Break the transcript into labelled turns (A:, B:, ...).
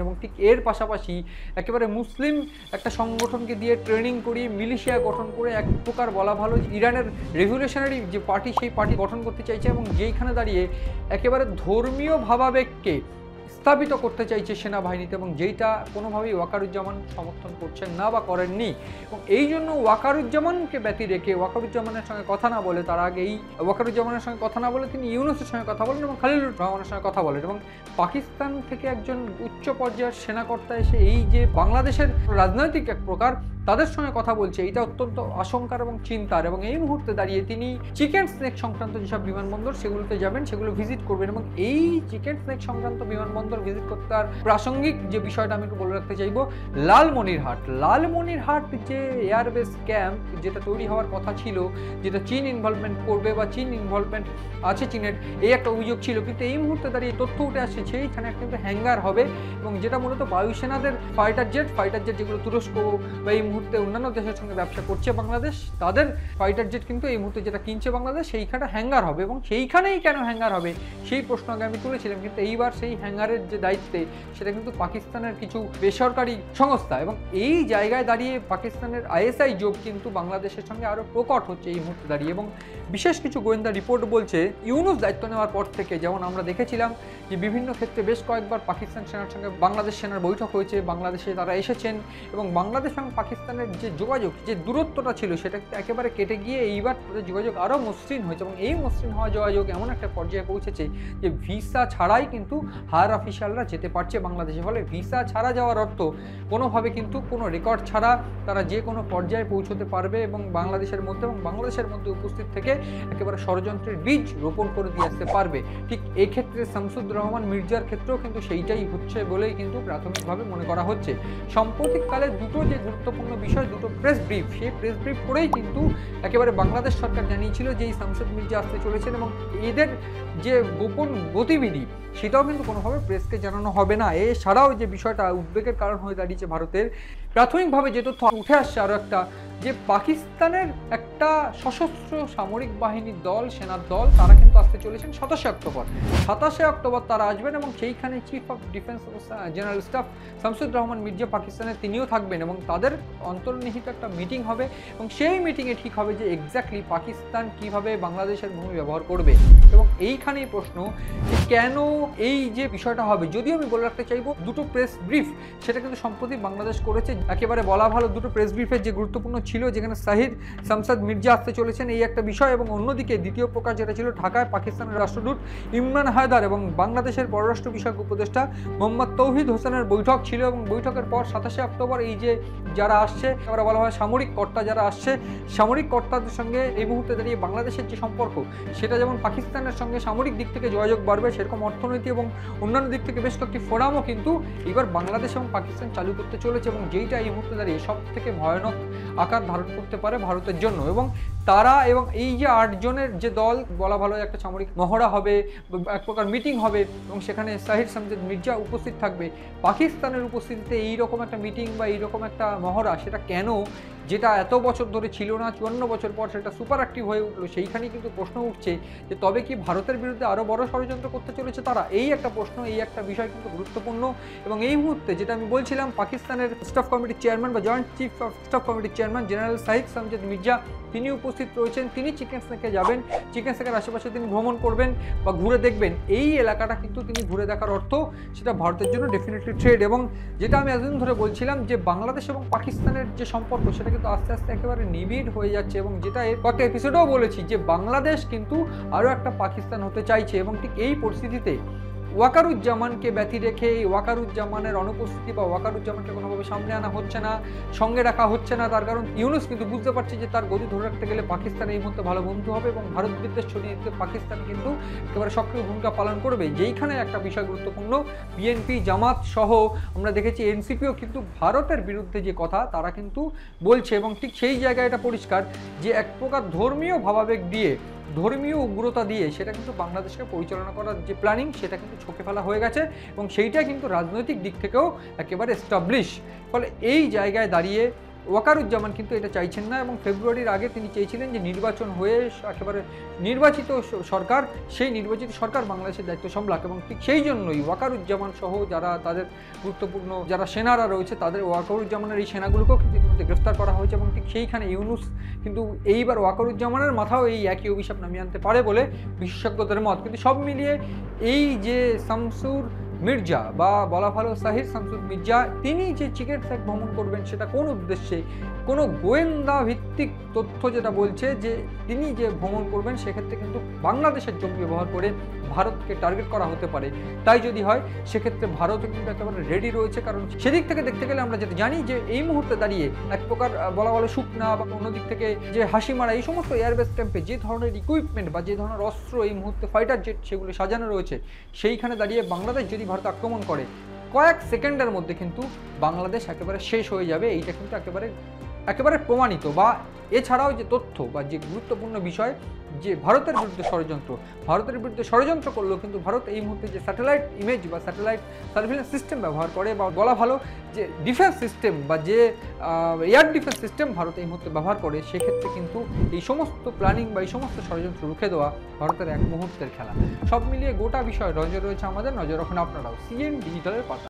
A: এবং ঠিক এর পাশাপাশি একেবারে মুসলিম একটা সংগঠনকে দিয়ে ট্রেনিং করিয়ে মিলিশিয়া গঠন করে এক প্রকার বলা ভালো ইরানের রেভলিউশনারি যে পার্টি সেই পার্টি গঠন করতে চাইছে এবং যেইখানে দাঁড়িয়ে একেবারে ধর্মীয় ভাবাবেগকে স্থাপিত করতে চাইছে সেনাবাহিনীতে এবং যেইটা কোনোভাবেই ওয়াকারুজ্জামান সমর্থন করছেন না বা করেননি। এবং এই জন্য ওয়াকারুজ্জামানকে ব্যতি রেখে ওয়াকারুজ্জামানের সঙ্গে কথা না বলে তার আগে এই ওয়াকারুজ্জামানের সঙ্গে কথা না বলে তিনি ইউনূসের সঙ্গে কথা বলেন এবং খলিলুর রহমানের সঙ্গে কথা বলেন এবং পাকিস্তান থেকে একজন উচ্চ পর্যায়ের সেনাকর্তা এসে এই যে বাংলাদেশের রাজনৈতিক এক প্রকার তাদের সঙ্গে কথা বলছে, এটা অত্যন্ত আশঙ্কার এবং চিন্তার। এবং এই মুহূর্তে দাঁড়িয়ে তিনি চিকেন স্নেক সংক্রান্ত যেসব বিমানবন্দর সেগুলোতে যাবেন, সেগুলো ভিজিট করবেন এবং এই চিকেন স্নেক সংক্রান্ত বিমানবন্দর ভিজিট করতে আর প্রাসঙ্গিক যে বিষয়টা আমি একটু বলে রাখতে চাইবো, লালমনিরহাট যে এয়ারবেস ক্যাম্প যেটা তৈরি হওয়ার কথা ছিল, যেটা চীন ইনভলভমেন্ট করবে বা চীন ইনভলভমেন্ট আছে চীনের, এই একটা অভিযোগ ছিল। কিন্তু এই মুহূর্তে দাঁড়িয়ে তথ্য উঠে আসছে সেইখানে কিন্তু হ্যাঙ্গার হবে এবং যেটা মূলত বায়ুসেনাদের ফাইটার জেট যেগুলো তুরস্ক বা এই মুহূর্তে অন্যান্য দেশের সঙ্গে ব্যবসা করছে বাংলাদেশ, তাদের ফাইটার জেট কিন্তু এই মুহূর্তে যেটা কিনছে বাংলাদেশ সেইখানে হ্যাঙ্গার হবে। এবং সেইখানেই কেন হ্যাঙ্গার হবে সেই প্রশ্ন আগে আমি তুলেছিলাম, কিন্তু এইবার সেই হ্যাঙ্গারের যে দায়িত্বে সেটা কিন্তু পাকিস্তানের কিছু বেসরকারি সংস্থা। এবং এই জায়গায় দাঁড়িয়ে পাকিস্তানের আইএসআই যোগ কিন্তু বাংলাদেশের সঙ্গে আরও প্রকট হচ্ছে এই মুহূর্তে দাঁড়িয়ে। এবং বিশেষ কিছু গোয়েন্দা রিপোর্ট বলছে ইউনূস দায়িত্ব নেওয়ার পর থেকে, যেমন আমরা দেখেছিলাম যে বিভিন্ন ক্ষেত্রে বেশ কয়েকবার পাকিস্তান সেনার সঙ্গে বাংলাদেশ সেনার বৈঠক হয়েছে, বাংলাদেশে তারা এসেছেন এবং বাংলাদেশ এবং পাকিস্তানের যে যোগাযোগ, যে দূরত্বটা ছিল সেটা একেবারে কেটে গিয়ে এইবার তাদের যোগাযোগ আরও মসৃণ হয়েছে। এবং এই মসৃণ হওয়া যোগাযোগ এমন একটা পর্যায়ে পৌঁছেছে যে ভিসা ছাড়াই কিন্তু হায়ার অফিসিয়ালরা যেতে পারছে বাংলাদেশে। ফলে ভিসা ছাড়া যাওয়ার অর্থ কোনোভাবে কিন্তু কোনো রেকর্ড ছাড়া তারা যে কোনো পর্যায়ে পৌঁছতে পারবে এবং বাংলাদেশের মধ্যে উপস্থিত থেকে একেবারে ষড়যন্ত্রের বীজ রোপণ করে দিয়ে আসতে পারবে। ঠিক এই ক্ষেত্রে শামসুর রহমান মির্জার ক্ষেত্রেও কিন্তু সেইটাই হচ্ছে বলেই কিন্তু প্রাথমিকভাবে মনে করা হচ্ছে। সাম্প্রতিককালে দুটো যে গুরুত্বপূর্ণ বিষয়, দুটো প্রেস ব্রিফ, সেই প্রেস ব্রিফ করেই কিন্তু একেবারে বাংলাদেশ সরকার জানিয়েছিল যে এই শামসুর মির্জা আসতে চলেছেন এবং এদের যে গোপন গতিবিধি সেটাও কিন্তু কোনোভাবে প্রেসকে জানানো হবে না। এছাড়াও যে বিষয়টা উদ্বেগের কারণ হয়ে দাঁড়িয়েছে ভারতের, প্রাথমিকভাবে যে তথ্য উঠে আসছে আরও একটা, যে পাকিস্তানের একটা সশস্ত্র সামরিক বাহিনীর দল, সেনার দল, তারা কিন্তু আসতে চলেছেন 27শে অক্টোবর তারা আসবেন এবং সেইখানে chief of defence general staff Shamsur Rahman Mirza পাকিস্তানের তিনিও থাকবেন এবং তাদের অন্তর্নিহিত একটা মিটিং হবে এবং সেই মিটিংয়ে ঠিক হবে যে এক্স্যাক্টলি পাকিস্তান কিভাবে বাংলাদেশের ভূমি ব্যবহার করবে। এবং এইখানেই প্রশ্ন যে কেন এই যে বিষয়টা হবে। যদিও আমি বলে রাখতে চাইবো দুটো প্রেস ব্রিফ সেটা কিন্তু সম্প্রতি বাংলাদেশ করেছে, একেবারে বলা ভালো দুটো প্রেস ব্রিফের যে গুরুত্বপূর্ণ ছিল, যেখানে শাহিদ শামসাদ মির্জা আসতে চলেছেন এই একটা বিষয় এবং অন্যদিকে দ্বিতীয় প্রকাশ যেটা ছিল ঢাকায় পাকিস্তানের রাষ্ট্রদূত ইমরান হায়দার এবং বাংলাদেশের পররাষ্ট্র বিষয়ক উপদেষ্টা মোহাম্মদ তৌহিদ হোসেনের বৈঠক ছিল। এবং বৈঠকের পর 27শে অক্টোবর এই যে যারা আসছে, আমরা বলা হয় সামরিক কর্তা যারা আসছে, সামরিক কর্তাদের সঙ্গে এই মুহূর্তে দাঁড়িয়ে বাংলাদেশের যে সম্পর্ক সেটা যেমন পাকিস্তানের সঙ্গে সামরিক দিক থেকে যোগাযোগ বাড়বে, সেরকম অর্থনীতি এবং অন্যান্য দিক থেকে বেশ কয়েকটি ফোরামও কিন্তু এবার বাংলাদেশ এবং পাকিস্তান চালু করতে চলেছে এবং যেইটা এই মুহূর্তে দাঁড়িয়ে সব থেকে ভয়ানক আকার ধারণ করতে পারে ভারতের জন্য। এবং তারা এবং এই যে 8 জনের যে দল, বলা ভালো একটা সামরিক মহড়া হবে, এক প্রকার মিটিং হবে এবং সেখানে শাহিদ শামসাদ মির্জা উপস্থিত থাকবে। পাকিস্তানের উপস্থিতিতে এইরকম একটা মিটিং বা এইরকম একটা মহড়া, সেটা কেন, যেটা এত বছর ধরে ছিল না, 54 বছর পর সেটা সুপার অ্যাক্টিভ হয়ে উঠলো, সেইখানেই কিন্তু প্রশ্ন উঠছে যে তবে কি ভারতের বিরুদ্ধে আরও বড় ষড়যন্ত্র করতে চলেছে তারা। এই একটা প্রশ্ন, এই একটা বিষয় কিন্তু গুরুত্বপূর্ণ। এবং এই মুহূর্তে যেটা আমি বলছিলাম, পাকিস্তানের স্টাফ কমিটির চেয়ারম্যান বা জয়েন্ট চিফ অফ স্টাফ কমিটির চেয়ারম্যান জেনারেল শাহিদ শামসাদ মির্জা তিনি উপস্থিত রয়েছেন। তিনি চিকেন স্নেকে যাবেন, চিকেন স্নেকের আশেপাশে তিনি ভ্রমণ করবেন বা ঘুরে দেখবেন। এই এলাকাটা কিন্তু তিনি ঘুরে দেখার অর্থ সেটা ভারতের জন্য ডেফিনেটলি ট্রেড। এবং যেটা আমি এতদিন ধরে বলছিলাম যে বাংলাদেশ এবং পাকিস্তানের যে সম্পর্ক সেটা কিন্তু আস্তে আস্তে একেবারে নিবিড় হয়ে যাচ্ছে এবং যেটা এর কয়েকটা এপিসোডেও বলেছি যে বাংলাদেশ কিন্তু আরও একটা পাকিস্তান হতে চাইছে। এবং ঠিক এই পরিস্থিতিতে ওয়াকারুজ্জামানকে ব্যতি রেখে এই ওয়াকারুজ্জামানের অনুপস্থিতি বা ওয়াকারুজ্জামানকে কোনোভাবে সামনে আনা হচ্ছে না, সঙ্গে রাখা হচ্ছে না, তার কারণ ইউনূস কিন্তু বুঝতে পারছে যে তার গতি ধরে রাখতে গেলে পাকিস্তান এই মুহূর্তে ভালো বন্ধু হবে এবং ভারত বিদ্বেষ ছড়িয়ে দিতে পাকিস্তান কিন্তু একেবারে সক্রিয় ভূমিকা পালন করবে। যেইখানে একটা বিষয় গুরুত্বপূর্ণ, বিএনপি জামাত সহ আমরা দেখেছি এনসিপিও কিন্তু ভারতের বিরুদ্ধে যে কথা তারা কিন্তু বলছে এবং ঠিক সেই জায়গায় এটা পরিষ্কার যে এক প্রকার ধর্মীয় ভাবাবেগ দিয়ে, ধর্মীয় উগ্রতা দিয়ে সেটা কিন্তু বাংলাদেশকে পরিচালনা করার যে প্ল্যানিং সেটা কিন্তু ছকে ফেলা হয়ে গেছে এবং সেইটা কিন্তু রাজনৈতিক দিক থেকেও একেবারে এস্টাবলিশ। ফলে এই জায়গায় দাঁড়িয়ে ওয়াকারুজ্জামান কিন্তু এটা চাইছেন না, এবং ফেব্রুয়ারির আগে তিনি চেয়েছিলেন যে নির্বাচন হয়ে একেবারে নির্বাচিত সরকার, সেই নির্বাচিত সরকার বাংলাদেশের দায়িত্ব সামলাক, এবং ঠিক সেই জন্যই ওয়াকারুজ্জামান সহ যারা তাদের গুরুত্বপূর্ণ যারা সেনারা রয়েছে তাদের ওয়াকারুজ্জামানের এই সেনাগুলোকেও কিন্তু ইতিমধ্যে গ্রেফতার করা হয়েছে, এবং ঠিক সেইখানে ইউনূস কিন্তু এইবার ওয়াকারুজ্জামানের মাথাও এই একই অভিশাপ নামিয়ে আনতে পারে বলে বিশেষজ্ঞদের মত। কিন্তু সব মিলিয়ে এই যে শামসুর মির্জা বা বলা ভালো সাহির শামসুর মির্জা, তিনি যে চিকেন ফ্যাক ভ্রমণ করবেন সেটা কোন উদ্দেশ্যে, কোনো গোয়েন্দা ভিত্তিক তথ্য যেটা বলছে যে তিনি যে ভ্রমণ করবেন সেক্ষেত্রে কিন্তু বাংলাদেশের জমি ব্যবহার করে ভারতকে টার্গেট করা হতে পারে। তাই যদি হয় সেক্ষেত্রে ভারতও কিন্তু একেবারে রেডি রয়েছে, কারণ সেদিক থেকে দেখতে গেলে আমরা যেটা জানি যে এই মুহূর্তে দাঁড়িয়ে এক প্রকার বলা ভালো শুকনা বা অন্যদিক থেকে যে হাসিমারা এই সমস্ত এয়ারবেস ক্যাম্পে যে ধরনের ইকুইপমেন্ট বা যে ধরনের অস্ত্র এই মুহূর্তে ফাইটার জেট সেগুলো সাজানো রয়েছে, সেইখানে দাঁড়িয়ে বাংলাদেশ যদি ভারত আক্রমণ করে কয়েক সেকেন্ডের মধ্যে কিন্তু বাংলাদেশ একেবারে শেষ হয়ে যাবে। এইটা কিন্তু একেবারে প্রমাণিত। বা এছাড়াও যে তথ্য বা যে গুরুত্বপূর্ণ বিষয় যে ভারতের বিরুদ্ধে ষড়যন্ত্র করলেও কিন্তু ভারত এই মুহূর্তে যে স্যাটেলাইট ইমেজ বা স্যাটেলাইট সার্ভিলেন্স সিস্টেম ব্যবহার করে, বা বলা ভালো যে ডিফেন্স সিস্টেম বা যে এয়ার ডিফেন্স সিস্টেম ভারত এই মুহূর্তে ব্যবহার করে, সেক্ষেত্রে কিন্তু এই সমস্ত প্ল্যানিং বা এই সমস্ত ষড়যন্ত্র রুখে দেওয়া ভারতের এক মুহূর্তের খেলা। সব মিলিয়ে গোটা বিষয় নজর রয়েছে আমাদের, নজর রাখুন আপনারাও সিএন ডিজিটালের পাতা।